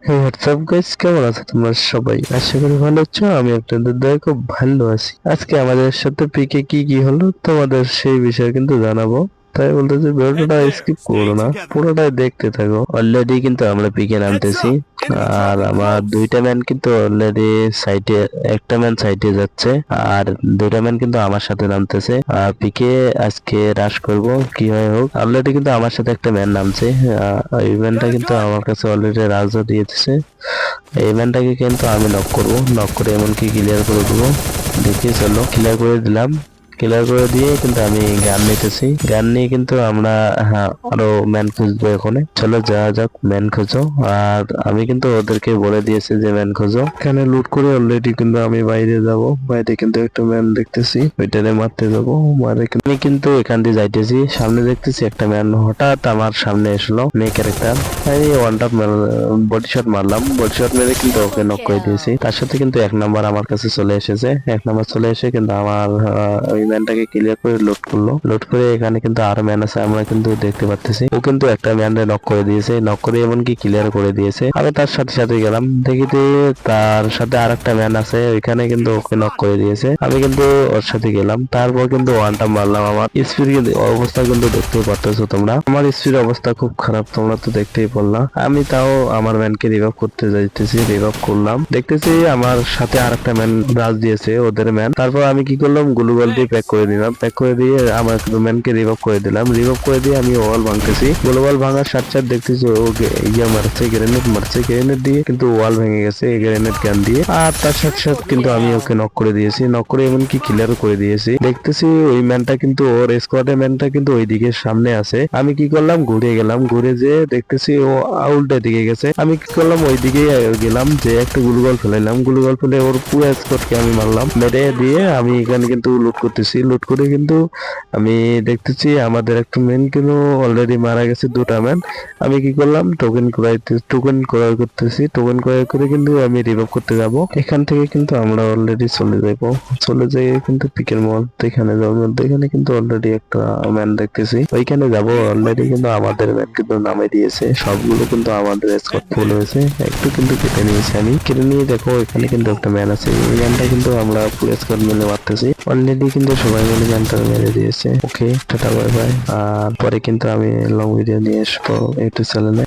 WhatsApp guys, কেমন আছো তোমরা সবাই? আশা করি ভালো আছো। আমি আপনাদের দয়ায় খুব ভালো আছি। আজকে আমাদের সাথে পিকে কি কি হলো তোমাদের সেই বিষয়ে কিন্তু জানাবো। তাই বলতেছি Head ভিডিওটা there. স্কিপ করো Stay না, together. পুরোটাই দেখতে থাকো। অলরেডি কিন্তু আমরা পিকে Heads নামতেছি। up. Enemy আর dropping আমার close. দুইটা ম্যান কিন্তু অলরেডি সাইটে, একটা ম্যান সাইটে যাচ্ছে আর দুইটা ম্যান কিন্তু আমার সাথে নামতেছে। আর পিকে আজকে রাশ করব কি হয় হোক। অলরেডি কিন্তু আমার সাথে একটা ম্যান নামছে। এই ম্যানটা Got a কিন্তু gun. আমার কাছে অলরেডি রাজও দিয়েছে। এই ম্যানটাকে কিন্তু আমি নক করব, নক করে এমনকি ক্লিয়ার করে দেবো। দেখি চলো ক্লিয়ার করে দিলাম। ক্লিয়ার করে দিয়ে কিন্তু আমি গান নিতেছি। গান নিয়ে কিন্তু আমরা আরো ম্যান খুঁজবো। এখানে চলো যাওয়া যাক, ম্যান খোঁজো। আর আমি কিন্তু ওদেরকে বলে দিয়েছি যে ম্যান খোঁজো। এখানে লুট করে অলরেডি কিন্তু আমি বাইরে যাব। বাইরে কিন্তু একটা ম্যান দেখতেছি, ওইটারে মারতে যাবো। আমি কিন্তু এখান দিয়ে যাইতেছি, সামনে দেখতেছি একটা ম্যান হঠাৎ আমার সামনে এসলো, মেয়ে ক্যারেক্টার। আমি ওয়ান টাপ বডি শট মারলাম, বডি শট মেরে কিন্তু ওকে Triple নক করে দিয়েছি। kill. তার সাথে কিন্তু এক নাম্বার আমার কাছে চলে এসেছে। এক নাম্বার চলে এসে কিন্তু আমার ওই ম্যানটাকে ক্লিয়ার করে লোড করলো। লোড করে এখানে কিন্তু আরো ম্যান আছে, আমরা কিন্তু দেখতে পাচ্ছি। ও কিন্তু একটা ম্যানরে নক করে দিয়েছে, নক করে এমনকি ক্লিয়ার করে দিয়েছে। আমি তার সাথে সাথে গেলাম, দেখি যে তার সাথে আর একটা ম্যান আছে, ওইখানে কিন্তু Enemy ওকে নক spotted. করে দিয়েছে। আমি কিন্তু ওর সাথে গেলাম, তারপর কিন্তু ওয়ানটা মারলাম। আমার স্পিড অবস্থা কিন্তু দেখতেই পারতেছো তোমরা। আমার স্পিড অবস্থা খুব খারাপ, তোমরা তো দেখতেই পারলা। আমি তাও আমার ম্যানকে রিভাইভ করতে যাইতেছি, রিভাইভ করলাম। দেখতেছি আমার সাথে আর একটা ম্যান রাজ দিয়েছে, ওদের ম্যান। তারপর আমি কি করলাম, গ্লুবাল দিয়ে প্যাক Thanks. করে দিলাম। প্যাক করে দিয়ে আমার ম্যানকে রিভাইভ করে দিলাম। রিভাইভ করে দিয়ে আমি ওয়াল ভাঙতেছি। গ্লোবাল ভাঙার সাথে সাথে দেখতেছি ও ইয়ে মারছে, গ্রেনেড মারছে। গ্রেনেড দিয়ে কিন্তু ওয়াল ভেঙে গেছে এই গ্রেনেড গান দিয়ে। আর তার সাথে সাথে Triple কিন্তু আমি kill. ওকে নক করে দিয়েছি, নক করে এমনকি ক্লিয়ার করে দিয়েছি। দেখতেছি ওই ম্যানটা কিন্তু, ওর স্কোয়াডের ম্যানটা কিন্তু ওই দিকে সামনে আছে। আমি কি করলাম, ঘুরে গেলাম, ঘুরে যে দেখতেছি ও উল্টা দিকে গেছে। আমি কি করলাম, ওই দিকে গেলাম, যে একটা গুলগল ফেলাইলাম। গুলগল ফেলে ওর পুরো স্কোয়াডকে আমি মারলাম। মেরে দিয়ে আমি এখানে কিন্তু লুট করতেছি। লুট করে কিন্তু আমি দেখতেছি আমাদের একটা ম্যান কিন্তু অলরেডি মারা গেছে, দুটা ম্যান। আমি কি করলাম, টোকেন ক্রয় করতেছি। টোকেন ক্রয় করে কিন্তু আমি রিভাইভ করতে যাব। এখান থেকে কিন্তু আমরা অলরেডি চলে যাব। চলে যাই কিন্তু পিকের মধ্যে, এখানে যাবো। এখানে কিন্তু অলরেডি একটা ম্যান দেখতেছি, ওইখানে যাব। Be already equipping. কিন্তু আমাদের ম্যান কিন্তু নামে দিয়েছে, সবগুলো কিন্তু আমাদের স্কোয়াড Head ফুল there. হয়েছে। একটু কিন্তু কেটে নিয়েছি আমি, কেটে নিয়ে দেখো এখানে Keep কিন্তু একটা moving. ম্যান আছে। এই ম্যানটা কিন্তু আমরা পুরো স্কোয়াড মিলে মারতেছি। অলরেডি কিন্তু সবাই মিলে ম্যানটা মেরে দিয়েছে। ওকে, টাটা বাই বাই। আর পরে কিন্তু আমি লং ভিডিও নিয়ে আসবো ইউটিউব চ্যানেলে।